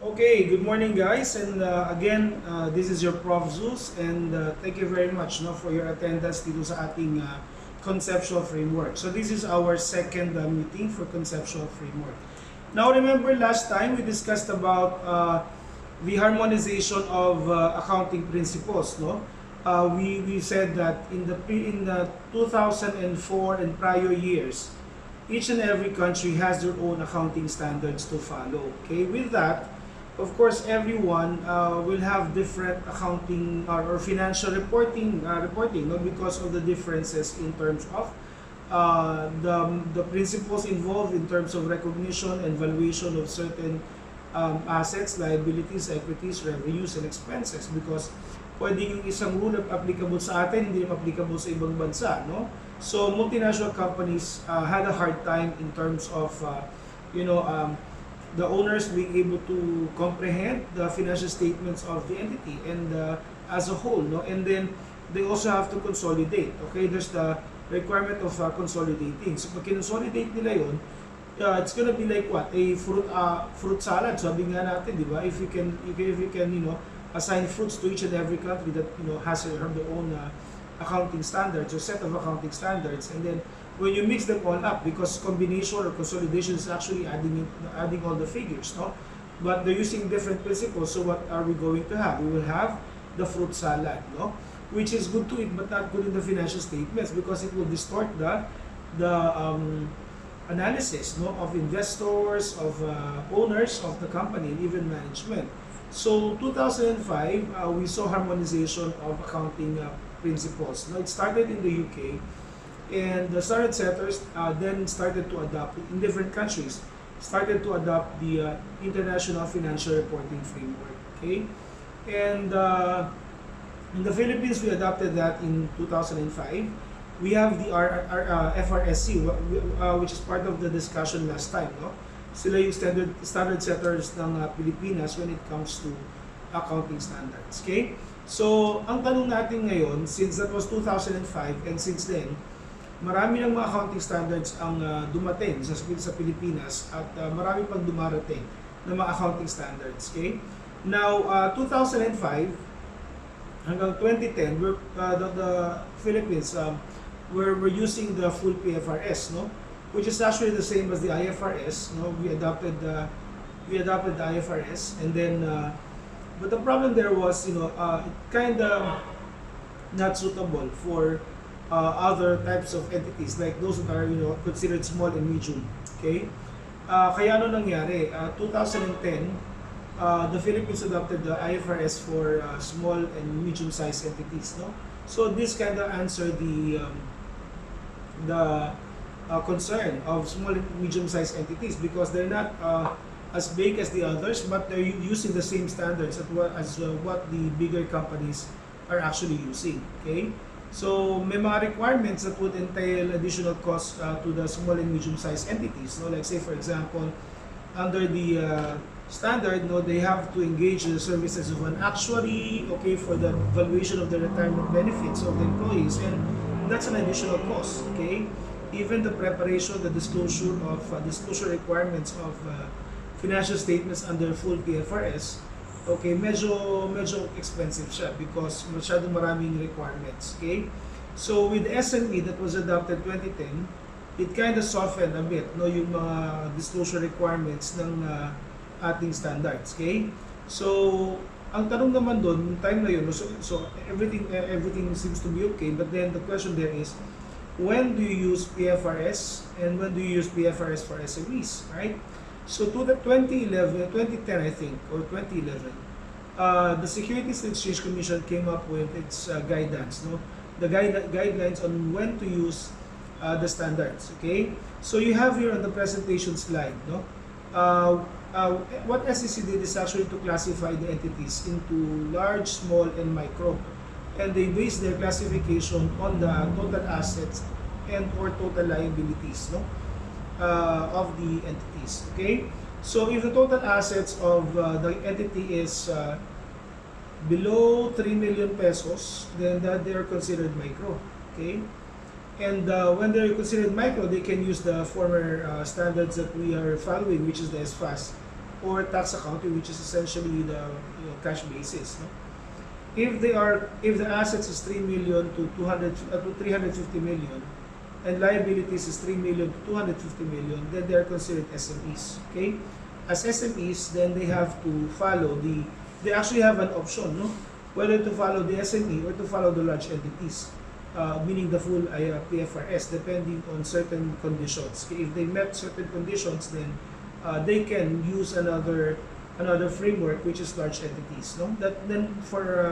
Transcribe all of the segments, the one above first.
Okay, good morning guys, and again, this is your Prof. Zeus, and thank you very much for your attendance dito sa ating conceptual framework. So this is our second meeting for conceptual framework. Now remember last time we discussed about the harmonization of accounting principles. We said that in the 2004 and prior years, each and every country has their own accounting standards to follow. Okay, with that, of course, everyone will have different accounting or financial reporting, no, because of the differences in terms of the principles involved in terms of recognition and valuation of certain assets, liabilities, equities, revenues, and expenses. Because pwedeng yung isang rule applicable sa atin, hindi applicable sa ibang bansa, no? So multinational companies had a hard time in terms of you know um, the owners being able to comprehend the financial statements of the entity and as a whole, no? And then they also have to consolidate. Okay, there's the requirement of consolidating. So pag consolidate nila yon, it's gonna be like what, a fruit salad. Sabi nga natin, di ba? If you can assign fruits to each and every country that has their own accounting standards or set of accounting standards, and then when you mix them all up, because combination or consolidation is actually adding all the figures, no? But they're using different principles. So what are we going to have? We will have the fruit salad, no? Which is good to eat but not good in the financial statements, because it will distort the analysis, no, of investors, of owners of the company, and even management. So 2005, we saw harmonization of accounting principles. Now it started in the UK, and the standard setters then started to adopt in different countries, started to adopt the international financial reporting framework. Okay, and in the Philippines we adopted that in 2005. We have the FRSC, which is part of the discussion last time, no? Sila yung standard setters ng Pilipinas when it comes to accounting standards. Okay, so ang tanong natin ngayon, since that was 2005 and since then marami ng mga accounting standards ang dumating sa Pilipinas, at marami pang dumarating ng mga accounting standards. Okay? Now, 2005 hanggang 2010, the Philippines we're using the full PFRS, no? Which is actually the same as the IFRS. No? We adopted the IFRS, and then but the problem there was, it kind of not suitable for other types of entities, like those that are considered small and medium. Okay, kaya ano nangyari, 2010 the Philippines adopted the IFRS for small and medium sized entities, no? So this kind of answered the concern of small and medium sized entities, because they're not as big as the others, but they're using the same standards as what the bigger companies are actually using. Okay, so may mga requirements that would entail additional costs to the small and medium-sized entities. No, like say for example, under the standard, no, they have to engage in the services of an actuary, okay, for the valuation of the retirement benefits of the employees, and that's an additional cost. Okay, even the preparation, the disclosure requirements of financial statements under full PFRS. Okay, medyo expensive siya because masyadong maraming requirements. Okay, so with SME that was adopted 2010, it kind of softened a bit, no, yung mga disclosure requirements ng ating standards. Okay, so ang tanong naman doon time na yun, so everything seems to be okay, but then the question there is, when do you use PFRS and when do you use PFRS for SMEs, right? So to the 2010 I think, or 2011, the Securities and Exchange Commission came up with its guidance, no? The guidelines on when to use the standards. Okay, so you have here on the presentation slide, no? What SEC did is actually to classify the entities into large, small, and micro, and they base their classification on the total assets and or total liabilities, no, of the entities. Okay, so if the total assets of the entity is below 3 million pesos, then that they are considered micro. Okay, and when they're considered micro, they can use the former standards that we are following, which is the SFAS or tax accounting, which is essentially the cash basis. No? If the assets is 3 million to 350 million, and liabilities is 3 million to 250 million, then they are considered SMEs. Okay, as SMEs, then they have to follow they actually have an option, no, whether to follow the SME or to follow the large entities. Meaning the full PFRS, depending on certain conditions. Okay, if they met certain conditions, then they can use another framework, which is large entities. No, that then for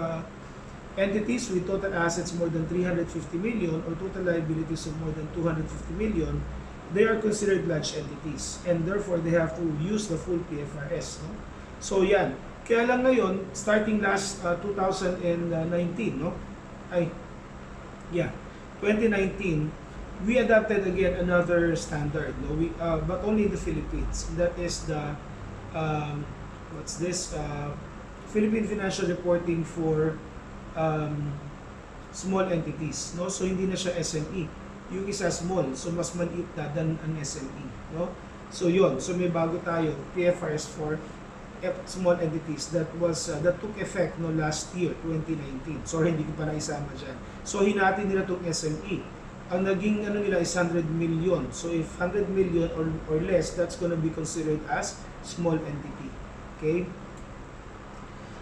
entities with total assets more than 350 million or total liabilities of more than 250 million, they are considered large entities, and therefore they have to use the full PFRS. No, so yan. Kaya lang ngayon, starting last 2019, no, 2019, we adopted again another standard. No, but only in the Philippines. That is the Philippine Financial Reporting for small entities. No, so hindi na siya SME. Yung isa small, so mas maliit na than an SME. No, so yun. So may bago tayo, PFRS for small entities that took effect no last year 2019. Sorry, hindi ko pa naisama dyan. So hinati nila itong SME. Ang naging nila is 100 million. So if 100 million or less, that's gonna be considered as small entity. Okay?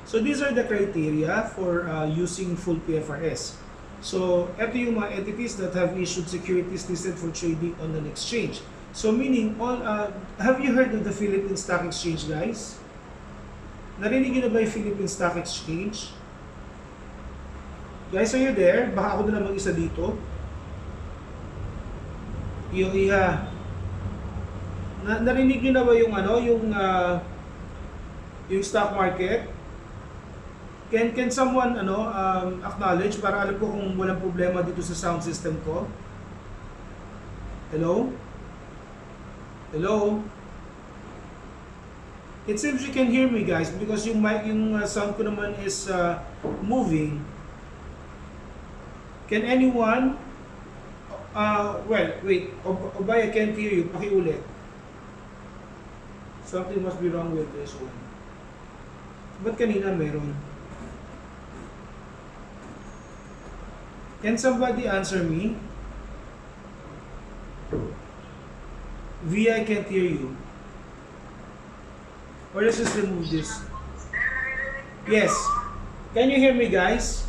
So these are the criteria for using full PFRS. So ito yung mga entities that have issued securities listed for trading on an exchange. So meaning all have you heard of the Philippine Stock Exchange, guys? Narinig niyo na ba yung Philippine Stock Exchange? Guys, are you there? Baka ako na lang mag-isa dito. Yung narinig niyo na ba yung yung stock market? Can someone acknowledge para alam ko kung walang problema dito sa sound system ko? Hello? Hello? It seems you can hear me, guys, because yung sound ko naman is moving. Can anyone? Well, wait. Obay, I can't hear you. Pakiulit. Something must be wrong with this one. Ba't kanina meron? Can somebody answer me? V, I can't hear you. Or let's just remove this. Yes. Can you hear me, guys?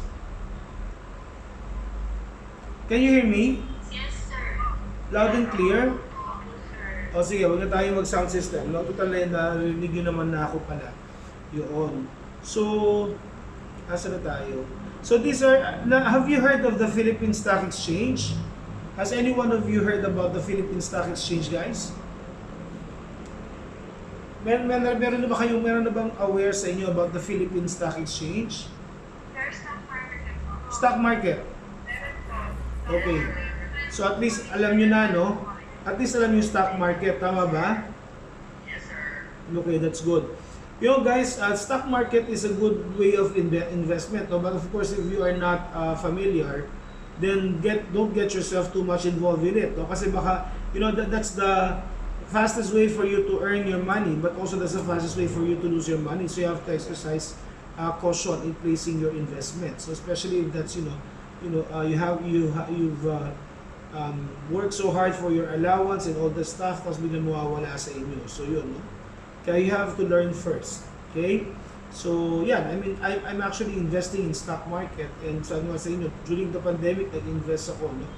Can you hear me? Yes, sir. Loud and clear? O sige, wag na tayo mag-sound system. No, total na narinig nyo naman na ako pala. Yun. So, asa na tayo? So these are, have you heard of the Philippine Stock Exchange? Has any one of you heard about the Philippine Stock Exchange, guys? Meron na bang aware sa inyo about the Philippine Stock Exchange? Stock market. Stock market. Okay. So at least alam nyo na, no? At least alam nyo yung stock market. Tama ba? Yes, sir. Okay, that's good. Guys, stock market is a good way of investment. No? But of course, if you are not familiar, then don't get yourself too much involved in it. No? Kasi baka, that's the fastest way for you to earn your money, but also that's the fastest way for you to lose your money. So you have to exercise caution in placing your investment. So especially if that's you've worked so hard for your allowance and all the stuff, tapos biglang mawawala sa inyo. So yun, no? Kaya you have to learn first. Okay? So yeah, I mean, I'm actually investing in stock market, and sabi nga sa inyo, during the pandemic, nag-invest ako. No?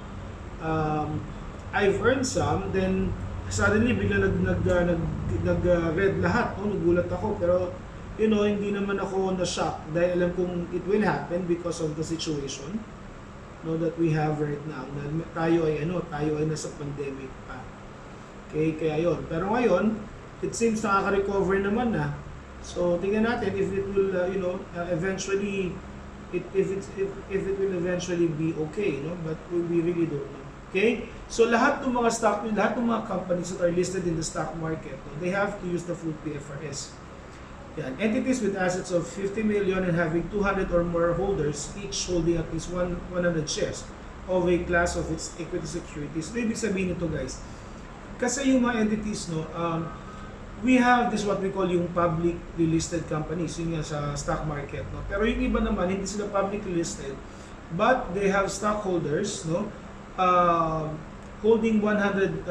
I've earned some, then suddenly bigla nag-red lahat, no? Nagulat ako, pero hindi naman ako na-shock dahil alam kong it will happen because of the situation, no, that we have right now. Tayo ay nasa pandemic pa. Okay, kaya yon. Pero ngayon, it seems nakaka-recover naman na. So tingnan natin if it will eventually if it will eventually be okay, no? But we really don't know. Okay? So lahat ng mga companies that are listed in the stock market, no, they have to use the full PFRS. Yan. Entities with assets of 50 million and having 200 or more holders, each holding at least 100 shares of a class of its equity securities. So ibig sabihin nito, guys, kasi yung mga entities, no, we have this what we call yung publicly listed companies, yun nga sa stock market, no? Pero yung iba naman, hindi sila publicly listed, but they have stockholders, no? Holding 100,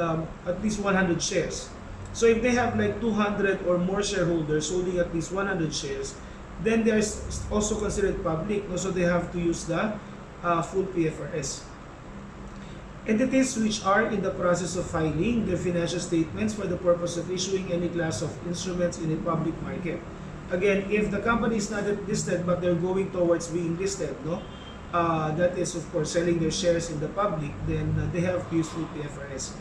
at least 100 shares. So if they have like 200 or more shareholders holding at least 100 shares, then they are also considered public, no? So they have to use the full PFRS. Entities which are in the process of filing their financial statements for the purpose of issuing any class of instruments in a public market. Again, if the company is not yet listed but they're going towards being listed, no, that is of course selling their shares in the public, then they have to use full PFRS.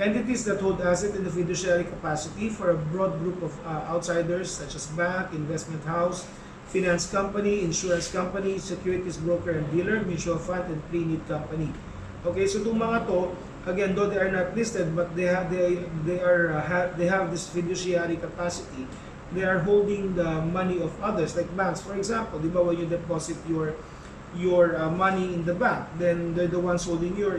Entities that hold assets in the fiduciary capacity for a broad group of outsiders such as bank, investment house, finance company, insurance company, securities broker and dealer, mutual fund, and pre-need company. Okay, so itong mga to, again, though they are not listed, but they have this fiduciary capacity. They are holding the money of others, like banks, for example. Di ba, when you deposit your money in the bank, then they're the ones holding your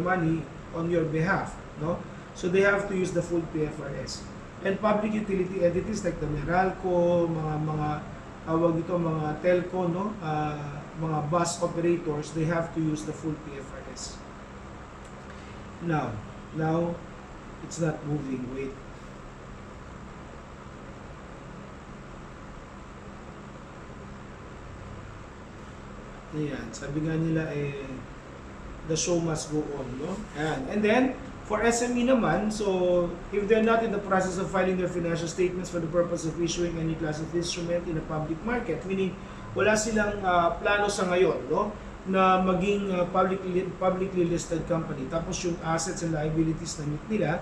money on your behalf, no? So they have to use the full PFRS. And public utility entities like the Meralco, mga telco, no? Mga bus operators, they have to use the full PFRS. Now it's not moving. Wait. Ayan, sabi nga nila the show must go on, no? Ayan. And then for SME naman, so if they're not in the process of filing their financial statements for the purpose of issuing any class of instrument in a public market, meaning wala silang plano sa ngayon, no, na maging publicly listed company. Tapos yung assets and liabilities na meet nila,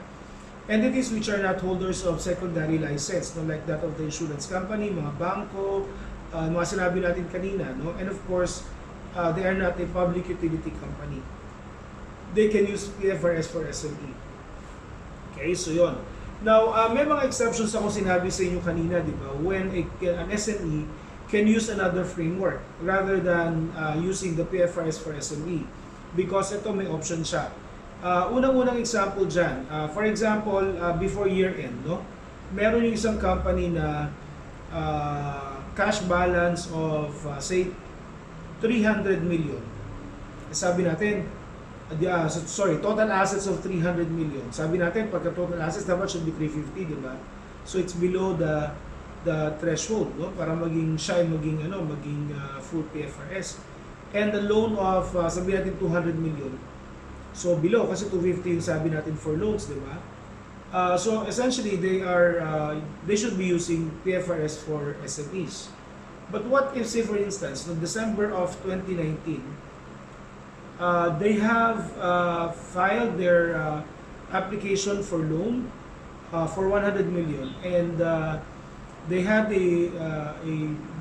entities which are not holders of secondary license, no, like that of the insurance company, mga bangko, mga sinabi natin kanina, no, and of course, they are not a public utility company. They can use PFRS for SME. Okay, so yon. Now, may mga exceptions ako sinabi sa inyo kanina, di ba? When an SME can use another framework rather than using the PFRS for SME, because ito may option siya. Unang-unang example dyan, for example, before year-end, no? Meron yung isang company na cash balance of, say, 300 million. Sabi natin, total assets of 300 million. Sabi natin, pagka total assets, dapat should be 350, di ba? So it's below the threshold, no? Para maging full PFRS. And the loan of, sabi natin 200 million. So below, kasi 250 yung sabi natin for loans, di ba? So essentially, they should be using PFRS for SMEs. But what if, say for instance, no December of 2019, they have filed their application for loan for 100 million, and they had a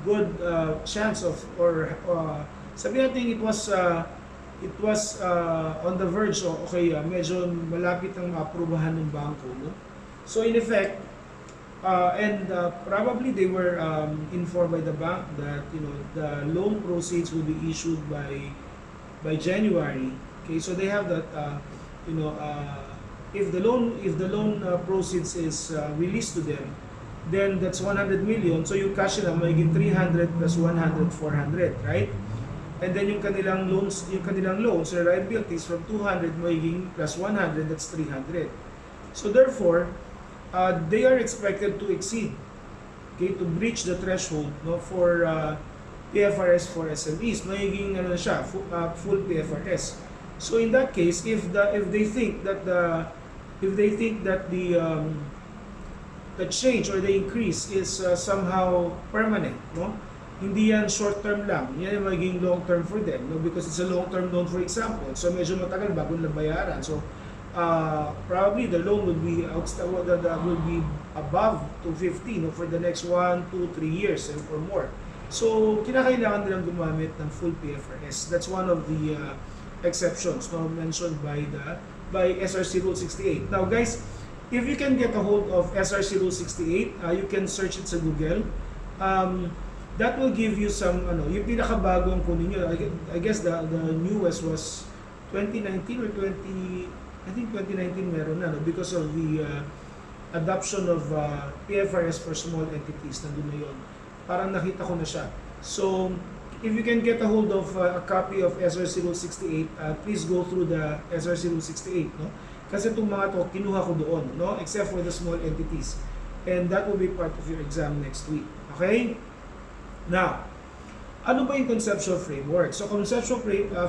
good chance of, or sabi natin it was on the verge, okay, medyo malapit ang maaprubahan ng bangko, no? So in effect, probably they were informed by the bank that the loan proceeds will be issued by January. Okay, so they have that if the loan proceeds is released to them, then that's 100 million. So yung cash nila magiging 300 plus 100, 400, right? And then yung kanilang loans or liabilities from 200 magiging plus 100, that's 300. So therefore, they are expected to exceed, okay, to breach the threshold, no, for PFRS for SMEs. Magiging full PFRS. So in that case, if they think that the change or the increase is somehow permanent, no, hindi yan short term lang, yan magiging long term for them, no, because it's a long term loan, for example. So medyo matagal bago nila bayaran. So probably the loan will be above 250, no, for the next 1, 2, 3 years or more. So kinakailangan nilang gumamit ng full PFRS. That's one of the exceptions, no, mentioned by SRC Rule 68. Now guys, if you can get a hold of SRC Rule 68, you can search it sa Google. That will give you some yung pinakabagong kunin nyo. I guess the newest was 2019 or 2019 meron na, no? Because of the adoption of PFRS for small entities, nandun na yun. Parang nakita ko na siya. So, if you can get a hold of a copy of SRC Rule 68, please go through the SRC Rule 68, no? Kasi itong mga to, kinuha ko doon, no? Except for the small entities. And that will be part of your exam next week. Okay? Now, ano ba yung conceptual framework? So, conceptual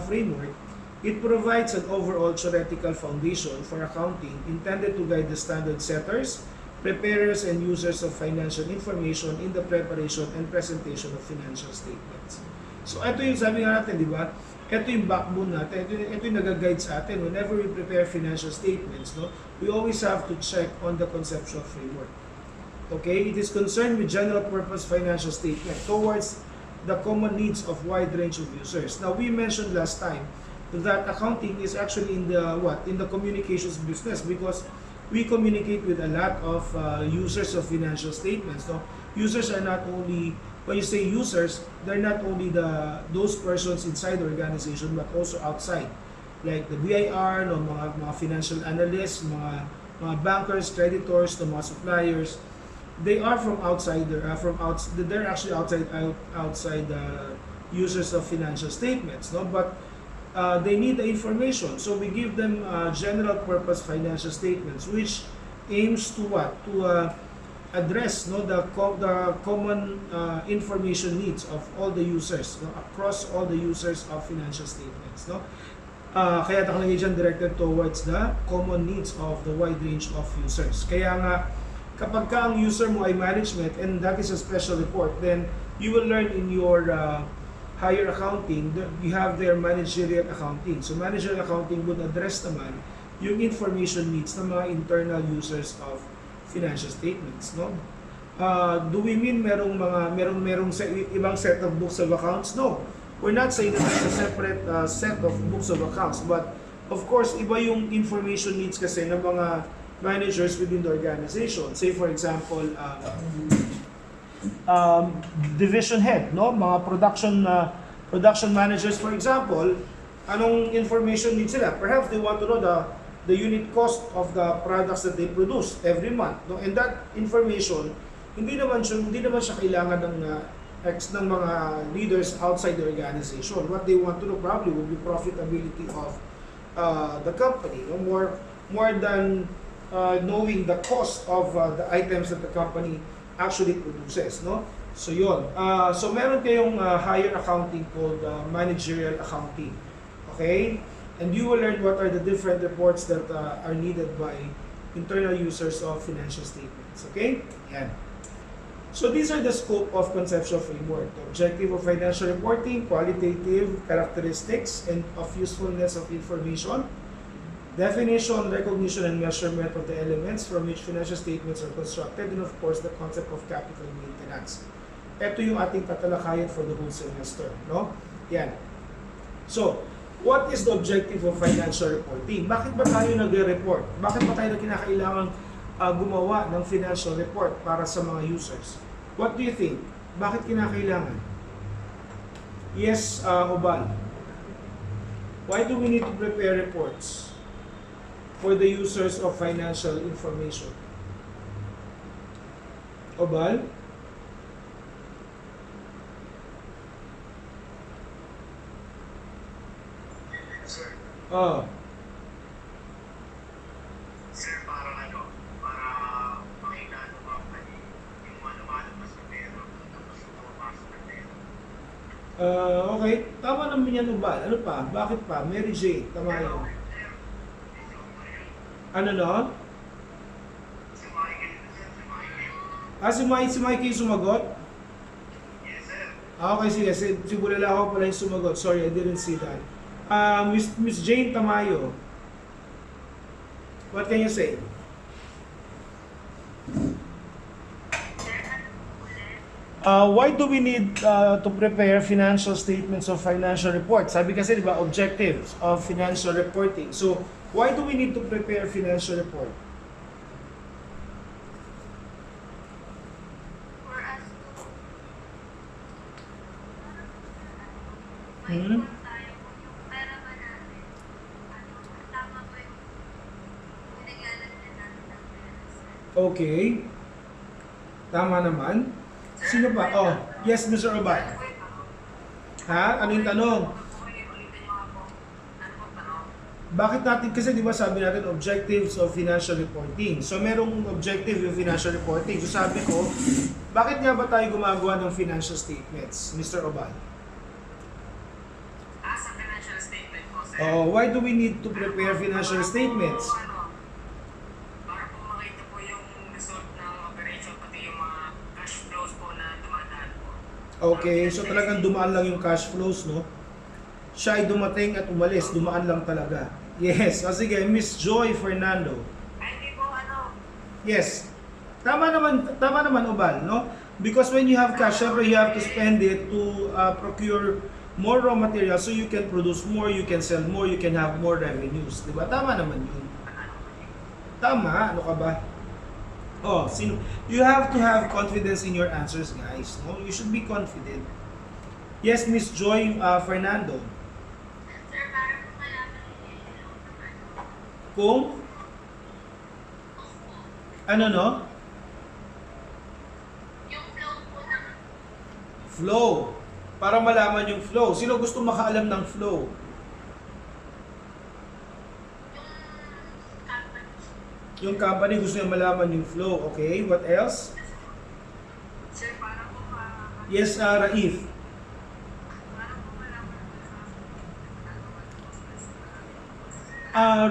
framework, it provides an overall theoretical foundation for accounting intended to guide the standard setters, preparers, and users of financial information in the preparation and presentation of financial statements. So, ito yung sabi nga natin, di ba? Ito yung backbone natin. Ito yung nag-guide sa atin. Whenever we prepare financial statements, no, we always have to check on the conceptual framework. Okay? It is concerned with general purpose financial statement towards the common needs of wide range of users. Now, we mentioned last time that accounting is actually in the in the communications business, because we communicate with a lot of users of financial statements. No, users are not only, when you say users, they're not only those persons inside the organization but also outside, like the BIR, no, mga financial analysts, mga bankers, creditors, the mga suppliers. They are from outside. They're actually outside users of financial statements, no? But they need the information, so we give them general purpose financial statements, which aims to what? To address, no, the common information needs of all the users, no, across all the users of financial statements, no. Kaya nakalagay dyan directed towards the common needs of the wide range of users. Kaya nga, kapag ka ang user mo ay management and that is a special report, then you will learn in your higher accounting, you have their managerial accounting. So managerial accounting would address naman yung information needs ng mga internal users of financial statements, no? Do we mean merong ibang set of books of accounts? No. We're not saying that it's a separate set of books of accounts, but of course, iba yung information needs kasi ng mga managers within the organization. Say for example, division head, no, mga production managers for example, anong information needs sila? Perhaps they want to know the unit cost of the products that they produce every month, no? And that information hindi naman siya kailangan ng mga leaders outside the organization. What they want to know probably would be profitability of the company, no? More than knowing the cost of the items that the company actually produces, no? So yun. So meron kayong higher accounting called managerial accounting. Okay? And you will learn what are the different reports that are needed by internal users of financial statements. Okay? Yan. So these are the scope of conceptual framework. The objective of financial reporting, qualitative characteristics and of usefulness of information, definition, recognition, and measurement of the elements from which financial statements are constructed, and of course, the concept of capital maintenance. Ito yung ating tatalakayan for the whole semester, no? Yan. So, what is the objective of financial reporting? Bakit ba tayo nagre-report? Bakit ba tayo kinakailangan gumawa ng financial report para sa mga users? What do you think? Bakit kinakailangan? Yes, Obal. Why do we need to prepare reports for the users of financial information? Obal? Sir. Sir, para makita ng company yung lumalabas na pera tapos pumapasok na pera. Okay. Tama naman yan, Ubal. Ano pa? Bakit pa? Mary Jane. Tama yun. Ano no? Si Michael, sir, si Si Michael. Mikey yung sumagot? Yes, sir. Okay, sige. Si Bulala pala yung sumagot. Sorry, I didn't see that. Miss Jane Tamayo. What can you say? Why do we need to prepare financial statements of financial reports? Sabi kasi, di ba, objectives of financial reporting. So, why do we need to prepare financial report? For us to Hmm? tayo kung yung pera ba natin, tama ba yung pinagalan din natin ng pera, sir? Okay. Tama naman. Sino pa? Oh, yes, Mr. Obad. Ha? Ano yung tanong? Bakit natin, kasi di ba sabi natin objectives of financial reporting. So merong objective yung financial reporting. So sabi ko, bakit nga ba tayo gumagawa ng financial statements, Mr. Obal? Sa financial statement po, sir. Oh, why do we need to prepare financial statements? Para po makita po yung result ng operation, pati yung mga cash flows po na dumadaan po. Okay, so talagang dumaan lang yung cash flows, no? Siya ay dumating at umalis, dumaan lang talaga. Yes, o sige, Miss Joy Fernando. Ay, hindi po Yes. Tama naman Obal, no? Because when you have cash, syempre you have to spend it to procure more raw material so you can produce more, you can sell more, you can have more revenues. Di ba? Tama naman yun. Tama, ano ka ba? Oh, you have to have confidence in your answers, guys. No? You should be confident. Yes, Miss Joy Fernando. Sir, para po malaman Kung? Ano no? yung flow po ng Flow. Para malaman yung flow. Sino gusto makaalam ng flow? company. Yung company gusto niya malaman yung flow. Okay, what else? Sir, para po Yes, Raif. para po malaman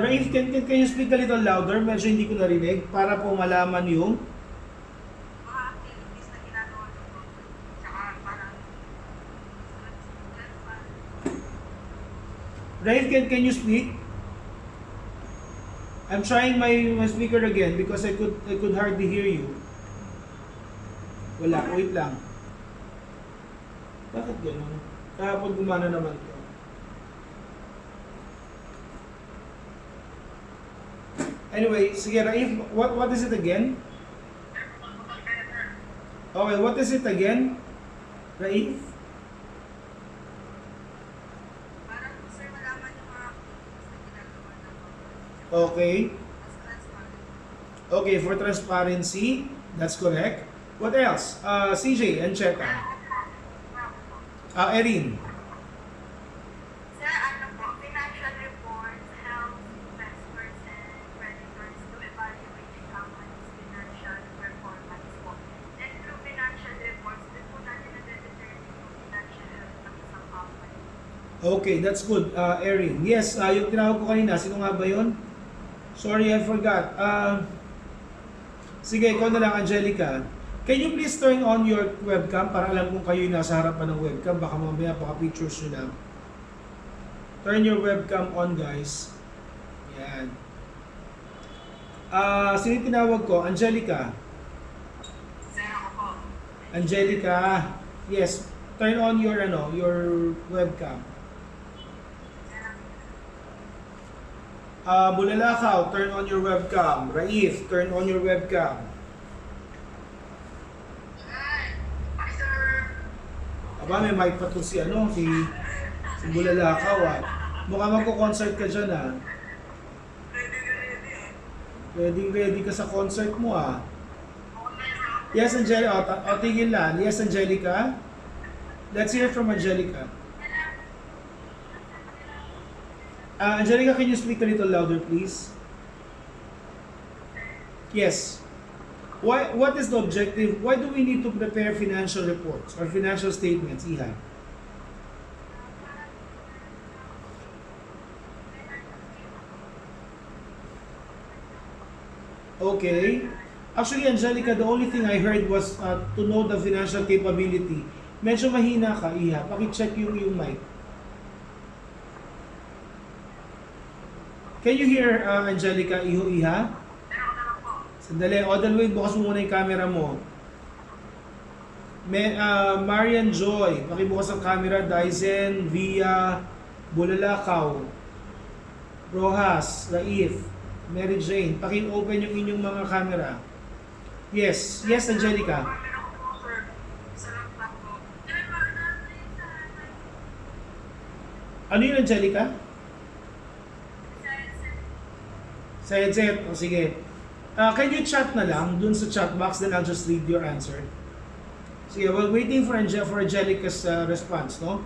Raif, can you speak a little louder? Medyo hindi ko narinig. Para po malaman yung... mga activities na ginagawa niyo po. Tsaka parang Raif, can you speak? I'm trying my speaker again because I could hardly hear you. Wala, wait lang. Bakit gano'n? Kahapon gumana naman to. Anyway, sige Raif, what is it again? Okay, what is it again? Raif? para po sir malaman yung mga activities na ginagawa niyo po. Okay. Mas transparent. Okay, for transparency, that's correct. What else? CJ and Cheta. Erin. Sir, ano po, financial reports help investors and creditors to evaluate the company's financial performance po. And through financial reports, din po natin na-determine yung financial health ng isang company. Okay, that's good. Erin. Yes, yung tinawag ko kanina, sino nga ba yun? Sorry, I forgot. Sige, ikaw na lang, Angelica. Can you please turn on your webcam para alam kung kayo yung nasa harapan ng webcam? Baka mamaya, baka pictures nyo lang. Turn your webcam on, guys. Yan. Sino yung tinawag ko? Angelica. Sir, ako po. Angelica. Yes. Turn on your webcam. Bulalakaw, turn on your webcam. Raif, turn on your webcam. Hi, sir. Aba, may mic pa to si Bulalakaw Mukhang magko-concert ka dyan Ready ka sa concert mo Yes, Angelica. Tingin lang. Yes, Angelica. Let's hear from Angelica. Angelica, can you speak a little louder, please? Yes. What is the objective? Why do we need to prepare financial reports or financial statements, Iha? Okay. Actually, Angelica, the only thing I heard was to know the financial capability. Medyo mahina ka, Iha. Paki-check yung mic. Can you hear Angelica, Iha? Sandali, Odelwin, bukas mo muna yung camera mo. Marian Joy, pakibukas ang camera. Dyson, Via, Bulalakaw, Rojas, Raif, Mary Jane, paki-open yung inyong mga camera. Yes, yes, Angelica. Ano yun, Angelica? Sa headset. O sige. Can you chat na lang dun sa chat box, then I'll just read your answer. Sige, while waiting for Angelica's response, no?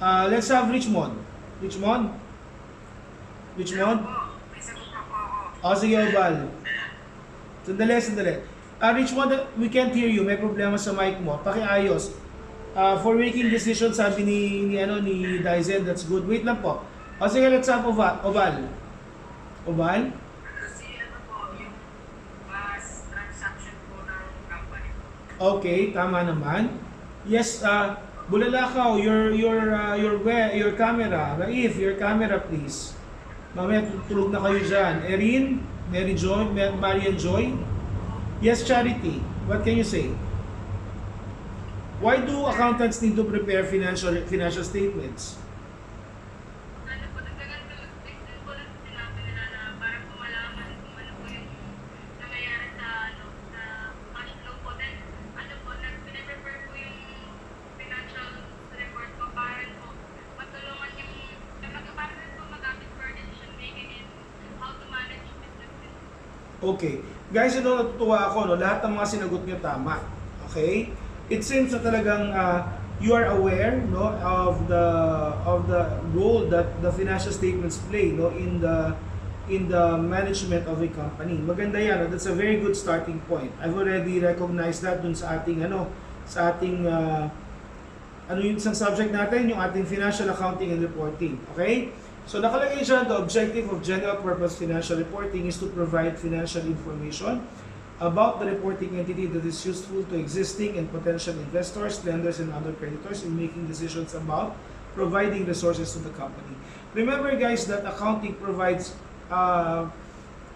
Let's have Richmond. Richmond? Richmond? May sagot na po ako. O, sige, Obal. Sandali. Richmond, we can't hear you. May problema sa mic mo. Pakiayos. For making decisions, sabi ni Daizen, that's good. Wait lang po. O, sige, let's have Obal. Obal? Kasi ano po, yung mas transaction po ng company. Okay, tama naman. Yes, Bulalakaw, your camera. Raif, your camera please. Mamaya tulog na kayo dyan. Erin, Mary Joy, Marian Joy. Yes, Charity. What can you say? Why do accountants need to prepare financial statements? Ano po, nagdagan po lang sinabi nila na para po malaman kung ano po yung nangyayari sa cash flow po. Then, ano po, pinaprepare po yung financial report po para po matulungan yung, para po magamit for decision making and how to manage business. Okay. Guys, natutuwa ako, no? Lahat ng mga sinagot nyo tama. Okay? It seems na talagang you are aware, no, of the role that the financial statements play, no, in the management of a company. Maganda yan, no? That's a very good starting point. I've already recognized that dun sa ating yung isang subject natin, yung ating financial accounting and reporting. Okay? So nakalagay siya, the objective of general purpose financial reporting is to provide financial information about the reporting entity that is useful to existing and potential investors, lenders, and other creditors in making decisions about providing resources to the company. Remember guys that accounting provides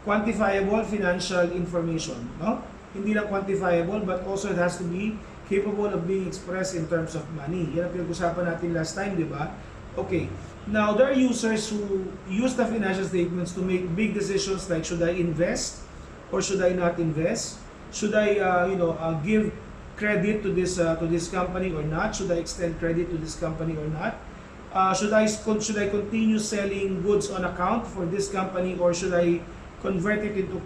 quantifiable financial information. No? Hindi lang quantifiable but also it has to be capable of being expressed in terms of money. Yan ang pinag-usapan natin last time, di ba? Okay. Now, there are users who use the financial statements to make big decisions like should I invest or should I not invest? Should I, give credit to this company or not? Should I extend credit to this company or not? Should I continue selling goods on account for this company or should I convert it into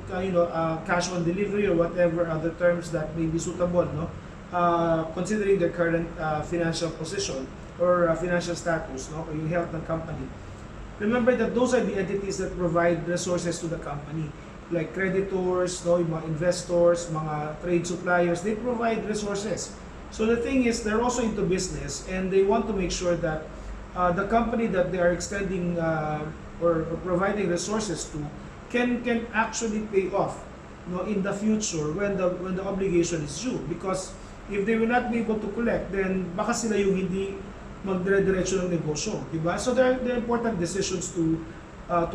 cash on delivery or whatever other terms that may be suitable, no? Considering their current financial position or financial status, no, or yung health ng company. Remember that those are the entities that provide resources to the company, like creditors, no, yung mga investors, mga trade suppliers, they provide resources. So the thing is, they're also into business and they want to make sure that the company that they are extending or providing resources to can actually pay off, no, in the future when the obligation is due. Because if they will not be able to collect, then baka sila yung hindi magdire-diretso ng negosyo, di ba? So there are important decisions to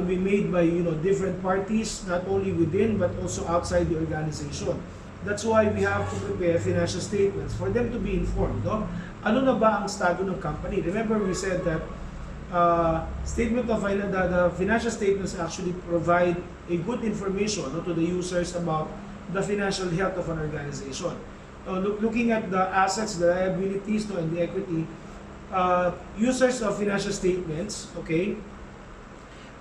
be made by different parties, not only within but also outside the organization. That's why we have to prepare financial statements for them to be informed, no? Ano na ba ang estado ng company? Remember we said that the financial statements actually provide a good information, no, to the users about the financial health of an organization. Looking at the assets, the liabilities, no, and the equity, users of financial statements, okay,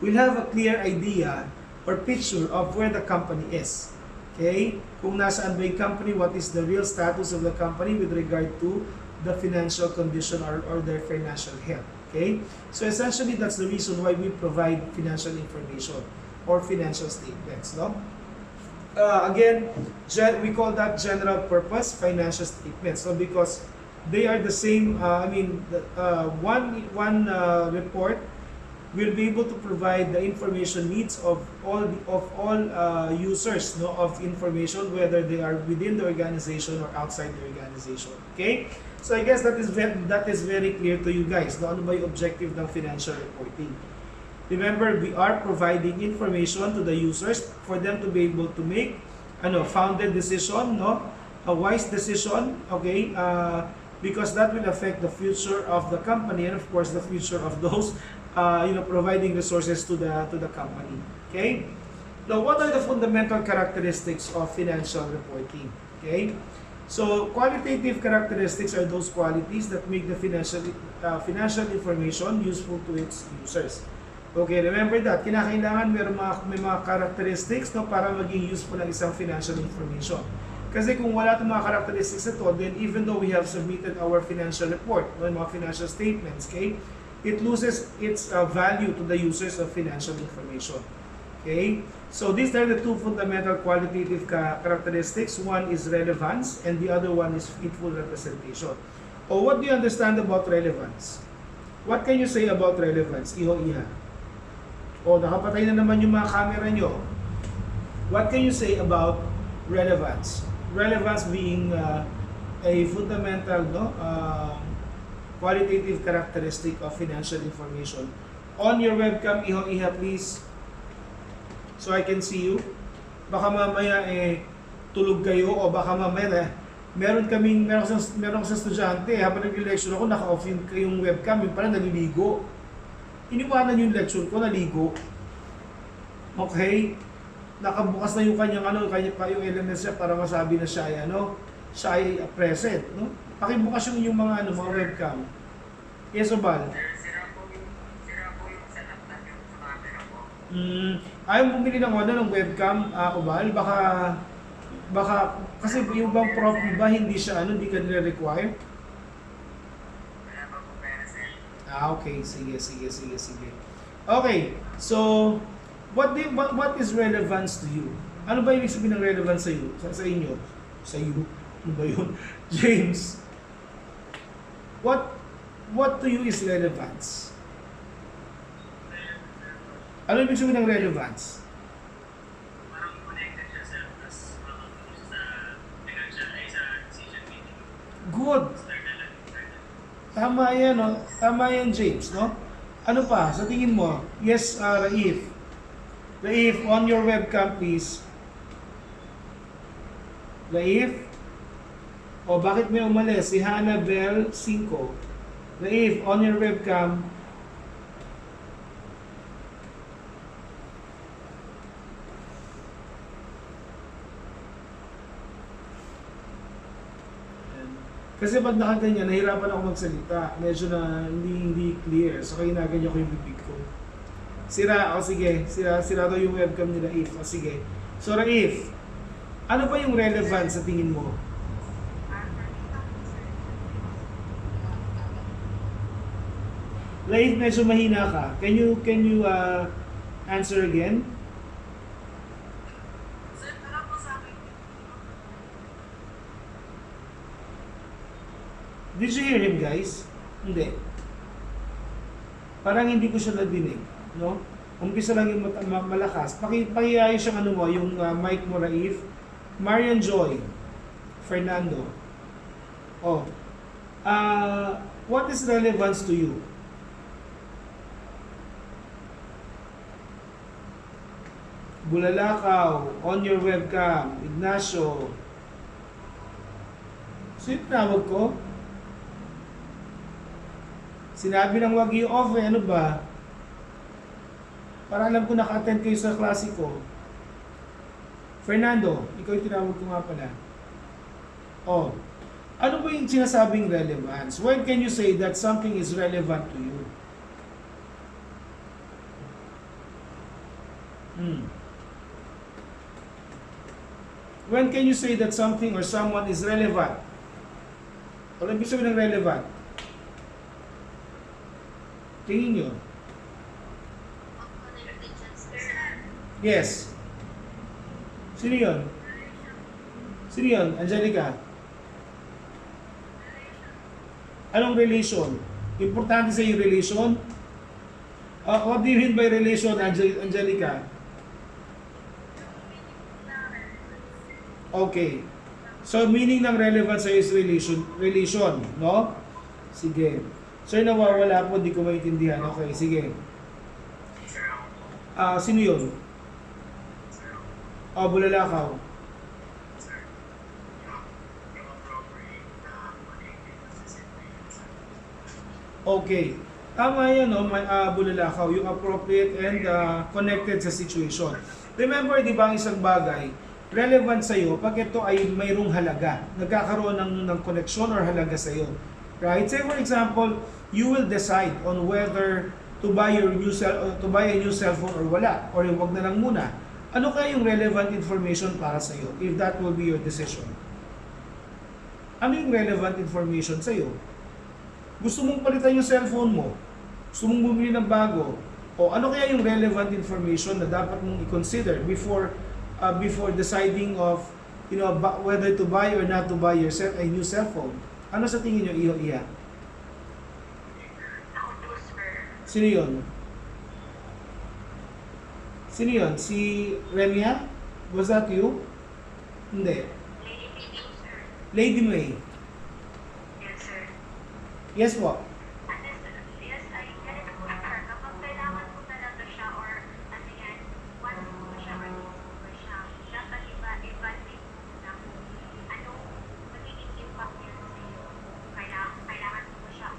will have a clear idea or picture of where the company is. Okay? Kung nasaan ba yung company, what is the real status of the company with regard to the financial condition or their financial health. Okay? So essentially, that's the reason why we provide financial information or financial statements. No? Again, we call that general purpose financial statements. So because they are the same, one report will be able to provide the information needs of all users, no, of information, whether they are within the organization or outside the organization. Okay? So I guess that is very clear to you guys. No, ano ba yung objective ng financial reporting? Remember, we are providing information to the users for them to be able to make founded decision, no, a wise decision. Okay? Because that will affect the future of the company and of course the future of those providing resources to the company. Okay? Now, what are the fundamental characteristics of financial reporting? Okay? So, qualitative characteristics are those qualities that make the financial information useful to its users. Okay, remember that. Kinakailangan may mga characteristics, no, para maging useful ang isang financial information. Kasi kung wala itong mga characteristics na to, then even though we have submitted our financial report, no, mga financial statements, okay, it loses its value to the users of financial information. Okay? So these are the two fundamental qualitative characteristics. One is relevance and the other one is faithful representation. Oh, what do you understand about relevance? What can you say about relevance? Iho-iha. Oh, nakapatay na naman yung mga camera nyo. What can you say about relevance? Relevance being a fundamental, no, qualitative characteristic of financial information. On your webcam, iho-iha please. So I can see you. Baka mamaya tulog kayo o baka mamaya meron akong sa estudyante habang nag-lecture ako, naka-off yung webcam, yung pala naliligo. Iniwanan yung lecture ko, naligo. Okay? Nakabukas na yung yung elements niya para masabi na siya ay present, no? Pakibukas yung mga mga webcam. Yes, Obal. Sira po yung setup na yung sa camera ko. Ayaw bumili ng webcam, Obal, baka kasi yung bang prof ba hindi ka nire-require? Wala pa po pera, sir. Okay, sige. Okay, so what is relevance to you? Ano ba ibig sabihin ng relevance sa inyo? Sa iyo? Ano ba yun? James, what to you is relevance? Ano ibig sabihin ng relevance? Parang connected siya sa makakapag sa financial ay sa decision making. Good. Tama yan, no? Tama yan, James, no? Ano pa? Sa tingin mo? Yes, Raif. Raif, on your webcam, please. Raif? O, bakit may umalis? Si Hannah Bell 5. Raif, on your webcam. Kasi pag nakaganyan, nahirapan ako magsalita. Medyo na hindi clear. So kaya naganyan ko yung bibig ko. Sira, sige. Sira daw yung webcam ni Raif. O sige. So Raif, ano ba yung relevance sa tingin mo? Raif, medyo mahina ka. Can you answer again? Sir, tara po sa akin. Did you hear him, guys? Hindi. Parang hindi ko siya nadinig, no? Umpisa lang yung malakas. Pakiayos siyang yung mic mo, Raif. Marian Joy, Fernando. Oh. What is relevance to you? Bulalakaw, on your webcam, Ignacio. Sino tinawag ko? Sinabi ng wag i-off ano ba? Para alam ko naka-attend kayo sa klase ko. Fernando, ikaw yung tinawag ko nga pala. Oh, ano ba yung sinasabing relevance? When can you say that something is relevant to you? When can you say that something or someone is relevant? Ano ibig sabihin ng relevant? Tingin nyo. Yes. Sino yun? Sino yun? Angelica? Anong relation? Importante sa yung relation? What do you mean by relation, Angelica? Okay. So, meaning ng relevance sa'yo is relation, no? Sige. So, yung nawawala po, di ko maintindihan. Okay, sige. Sino yun? Bulalakaw. Okay. Tama yan, no? Bulalakaw. Yung appropriate and connected sa situation. Remember, di ba, ang isang bagay, relevant sa'yo pag ito ay mayroong halaga. Nagkakaroon ng connection or halaga sa'yo. Right? Say for example, you will decide on whether to buy a new cellphone or wala, or wag na lang muna. Ano kaya yung relevant information para sa iyo if that will be your decision? Ano yung relevant information sa iyo? Gusto mong palitan yung cellphone mo? Gusto mong bumili ng bago? O ano kaya yung relevant information na dapat mong i-consider before deciding of whether to buy or not to buy yourself a new cellphone? Ano sa tingin niyo, Iho-Iha? Ako po, sir. Sino yun? Sino yun? Si Remia? Was that you? Hindi. Lady Meeting, sir. Lady May. Yes, sir. Yes po. Ano, sir? Yes, ay ganito po, sir. Kapag kailangan po talaga siya or ano yan, once po siya or needs po siya, dapat evaluate mo muna kung ano magiging impact niya sa iyo. Kailangan po siya.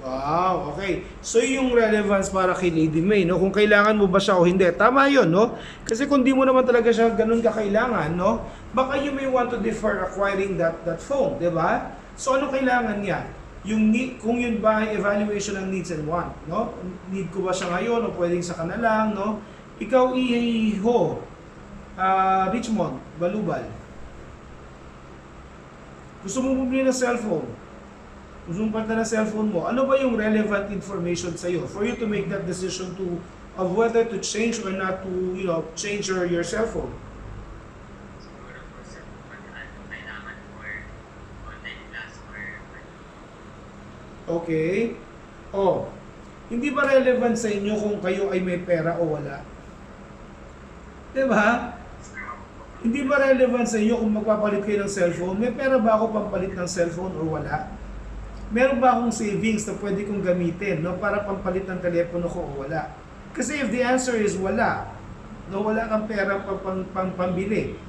Wow, okay. So yung relevance para kay Lady May, no? Kung kailangan mo ba siya o hindi. Tama 'yon, no? Kasi kung di mo naman talaga siya ganun kakailangan, no? Baka you may want to defer acquiring that phone, 'di ba? So ano kailangan niya? Yung need, kung yun ba ay evaluation ng needs and want, no? Need ko ba siya ngayon o pwedeng sa na lang, no? Ikaw, Iho, Richmond, Balubal. Gusto mo bumili ng cellphone? Gusto mong palitan ng cellphone mo? Ano ba yung relevant information sa iyo for you to make that decision of whether to change or not to, change your cellphone? Siguro po sa kailangan for online class or Okay. Oh, hindi ba relevant sa inyo kung kayo ay may pera o wala? Diba? Hindi ba relevant sa inyo kung magpapalit kayo ng cellphone? May pera ba ako pampalit ng cellphone or wala? Meron ba akong savings na pwede kong gamitin, no, para pampalit ng telepono ko o wala? Kasi if the answer is wala, no, wala kang pera pambili,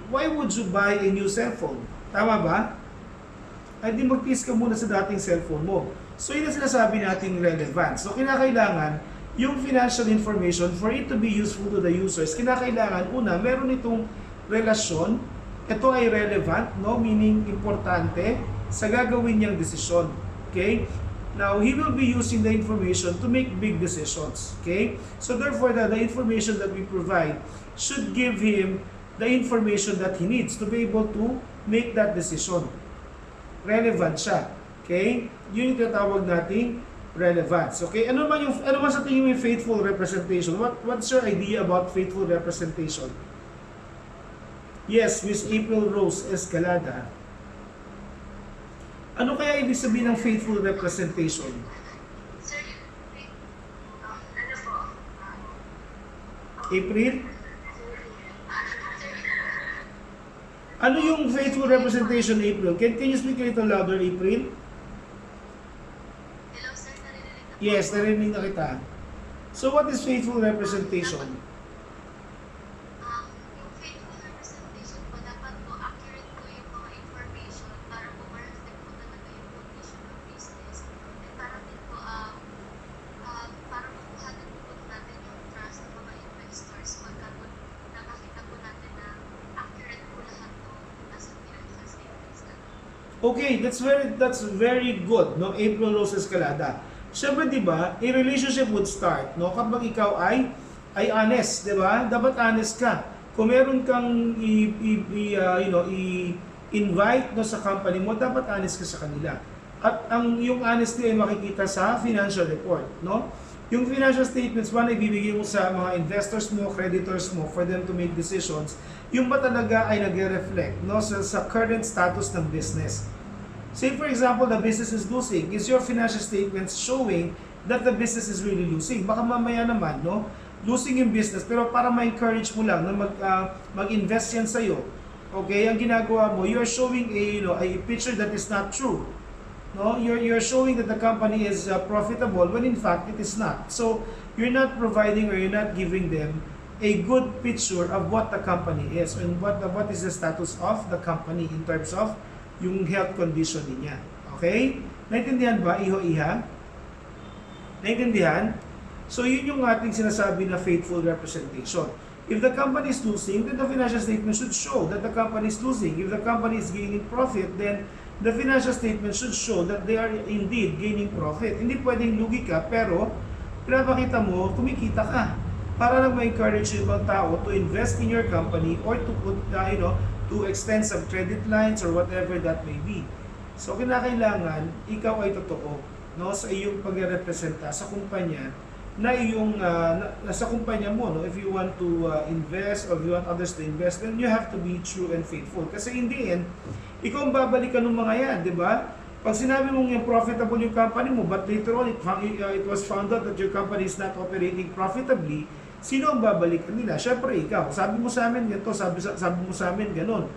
why would you buy a new cellphone? Tama ba? Ay di mag-piece ka muna sa dating cellphone mo. So yun ang sinasabi nating relevance. So kinakailangan yung financial information for it to be useful to the users, kinakailangan una, meron itong relasyon, ito ay relevant, no, meaning importante sa gagawin niyang desisyon. Okay? Now, he will be using the information to make big decisions. Okay? So therefore, the information that we provide should give him the information that he needs to be able to make that decision. Relevant siya. Okay? Yun yung tinatawag nating relevance. Okay? Ano man sa tingin mo yung faithful representation? What's your idea about faithful representation? Yes, Miss April Rose Escalada. Ano kaya ibig sabihin ng faithful representation? Sir, ano po? April? Ano yung faithful representation, April? Can you speak a little louder, April? Hello, sir. Narinig na po. Yes, narinig na kita. So what is faithful representation? Yung faithful representation po, dapat po accurate po yung mga information para po ma-reflect po talaga yung condition ng business. And para din po, para makuhanan po natin yung trust ng mga investors pagka po nakakita po natin na accurate po lahat po nasa financial statements natin. Okay, that's very good, no? April Rose Escalada. Siyempre, di ba, a relationship would start, no? Kapag ikaw ay honest, di ba? Dapat honest ka. Kung meron kang i-invite no, sa company mo, dapat honest ka sa kanila. At yung honesty ay makikita sa financial report, no? Yung financial statements ba na ibibigay mo sa mga investors mo, creditors mo for them to make decisions, yung ba talaga ay nagre-reflect, no, sa current status ng business. Say for example, the business is losing. Is your financial statements showing that the business is really losing? Baka mamaya naman, no, losing yung business, pero para ma-encourage mo lang na mag-invest yan sa'yo. Okay, ang ginagawa mo, you're showing a picture that is not true. No, you're showing that the company is profitable when in fact it is not. So you're not providing or you're not giving them a good picture of what the company is and what is the status of the company in terms of yung health condition niya. Okay? Naintindihan ba, Iho-Iha? Naintindihan? So yun yung ating sinasabi na faithful representation. If the company is losing, then the financial statement should show that the company is losing. If the company is gaining profit, then the financial statement should show that they are indeed gaining profit. Hindi pwedeng lugi ka, pero pinapakita mo, kumikita ka. Para lang ma-encourage yung ibang tao to invest in your company or to put, to extend some credit lines or whatever that may be. So, kinakailangan, ikaw ay totoo, no, sa iyong pagrepresenta sa kumpanya na iyong, sa kumpanya mo, no, if you want to invest or if you want others to invest, then you have to be true and faithful. Kasi in the end, ikaw ang babalikan ng mga yan, di ba? Pag sinabi mong yung profitable yung company mo, but later on, it was found out that your company is not operating profitably, sino ang babalikan nila? Syempre, ikaw. Sabi mo sa amin ganito, sabi mo sa amin ganon.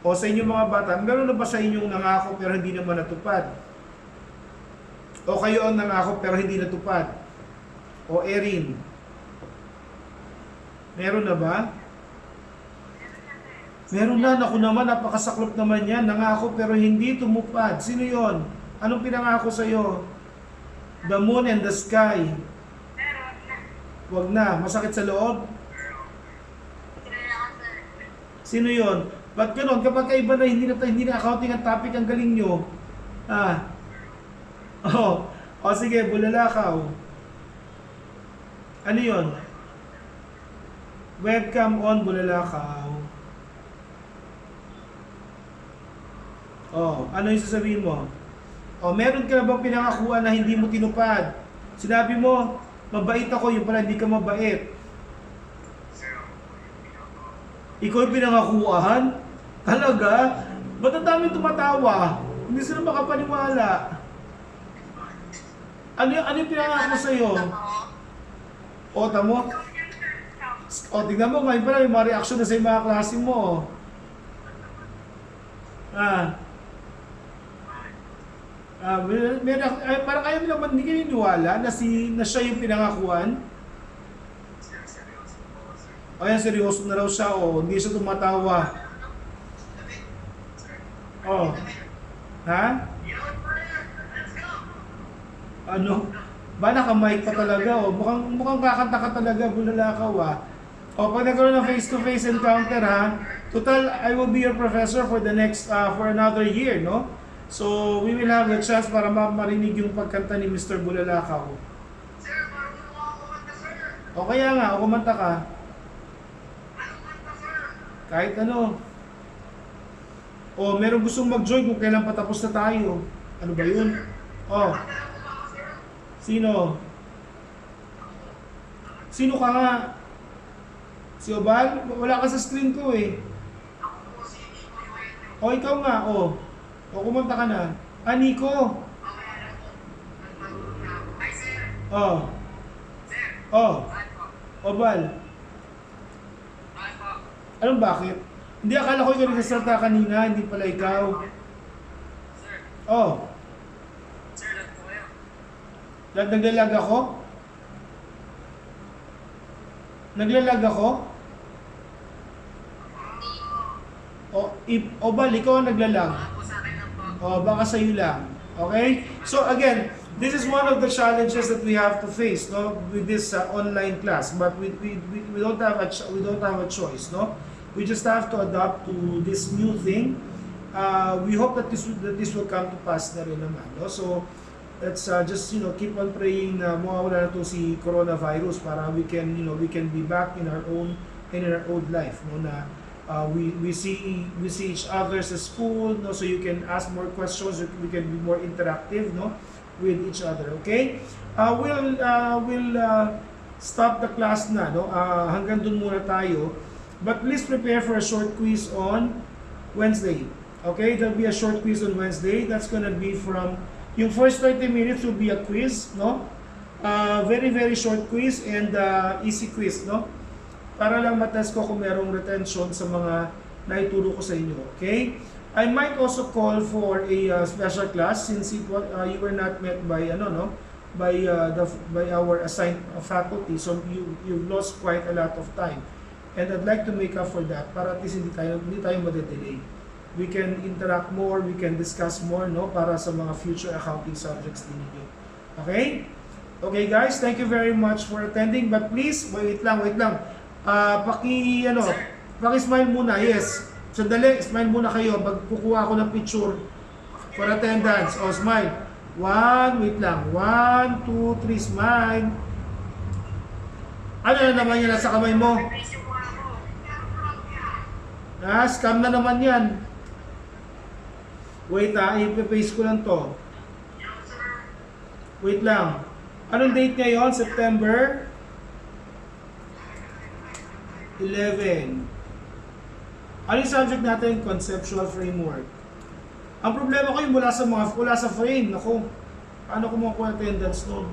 O sa inyong mga bata, meron na ba sa inyong nangako pero hindi naman natupad? O kayo ang nangako pero hindi natupad? O Erin? Meron na ba? Meron na, naku naman, napakasaklop naman yan. Nangako pero hindi tumupad. Sino yon? Anong pinangako sa'yo? The moon and the sky. Wag na, masakit sa loob. Sino yon? Ba't ganon? Kapag kaiba na hindi na accounting ang topic, ang galing nyo. Sige, bulalakaw. Ano yon? Webcam on, bulalakaw. Ano yung sasabihin mo? Meron ka na bang pinangakuan na hindi mo tinupad? Sinabi mo, mabait ako, yung pala hindi ka mabait. Ikaw yung pinangakuan? Talaga? Ba't ang daming tumatawa? Hindi sila makapaniwala. Ano yung pinangako sa'yo? Tamo? Tignan mo, ngayon pala yung mga reaction na sa mga klase mo. Parang ayaw naman, hindi kayo niniwala na siya yung pinangakuan. Ayan, seryoso na raw siya, hindi siya tumatawa. Ha? Ano? Ba, naka-mic pa talaga, mukhang kakanta ka talaga, bulalakaw, pag nagkaroon ng face-to-face encounter, total, I will be your professor for the next, for another year, no? So, we will have a chance para marinig yung pagkanta ni Mr. Bulalakaw. Sir, marunong ako kumanta, sir. Kaya nga, kumanta ka. Anong kanta, sir? Kahit ano. Meron gustong mag-join kung kailan patapos na tayo. Ano ba yun? Sino? Sino ka nga? Si Obal? Wala ka sa screen ko eh. Ikaw nga, kumanta ka na. Nico? Hi, sir. Sir. Obal? Anong bakit? Hindi, akala ko ikaw nagsasalta kanina, hindi pala ikaw. Sir. Sir, lag po kayo. Naglalag ako? Naglalag ako? Obal, ikaw ang naglalag. Baka sa'yo lang. Okay? So again, this is one of the challenges that we have to face, no, with this online class. But we don't have a choice, no. We just have to adapt to this new thing. We hope that this will come to pass na rin naman, no. So let's just keep on praying na mawawala na to si coronavirus para we can be back in our own life, no, na we see each other sa school, no, so you can ask more questions, we can be more interactive, no, with each other. Okay, we'll stop the class na, no, hanggang dun muna tayo, but please prepare for a short quiz on Wednesday. Okay, there'll be a short quiz on Wednesday. That's gonna be from yung first 30 minutes will be a quiz, no, very very short quiz and easy quiz, no, para lang matest ko kung merong retention sa mga naituro ko sa inyo. Okay? I might also call for a special class since you were not met by by our assigned faculty, so you've lost quite a lot of time. And I'd like to make up for that para at least hindi tayo madedelay. We can interact more, we can discuss more, no, para sa mga future accounting subjects din niyo. Okay? Okay guys, thank you very much for attending, but please, wait lang. Paki-smile muna, yes. Sandali, smile muna kayo. Pag kukuha ako ng picture, For attendance. Oh, smile. 1, wait lang. 1, 2, 3, smile. Ano na naman yan nasa kamay mo? Scam na naman yan. Wait ipapaste ko lang to. Wait lang. Anong date ngayon? September 11. Ano yung subject natin? Conceptual framework. Ang problema ko yung wala sa frame. Naku, paano ko makuha attendance nun?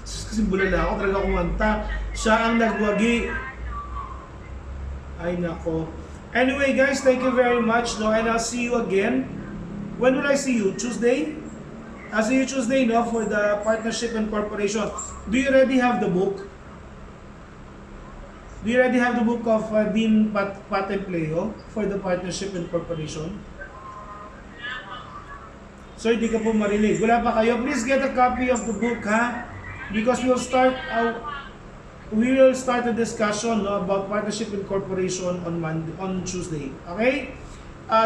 Kasi bulala ako, talaga kumanta. Siya ang nagwagi. Ay nako. Anyway guys, thank you very much, no? And I'll see you again. When will I see you? Tuesday? I'll see you Tuesday, no? For the partnership and corporation. Do you already have the book? Do you already have the book of Dean Pat and Pleo for the partnership and corporation? So hindi ka po marinig. Wala pa kayo? Please get a copy of the book, ha? Because we will start a discussion, no, about partnership and corporation on Tuesday. Okay?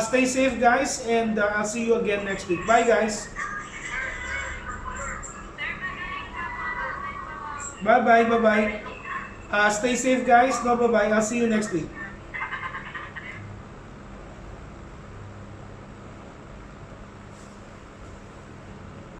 Stay safe, guys, and I'll see you again next week. Bye, guys. Bye. Stay safe, guys. No, bye. I'll see you next week.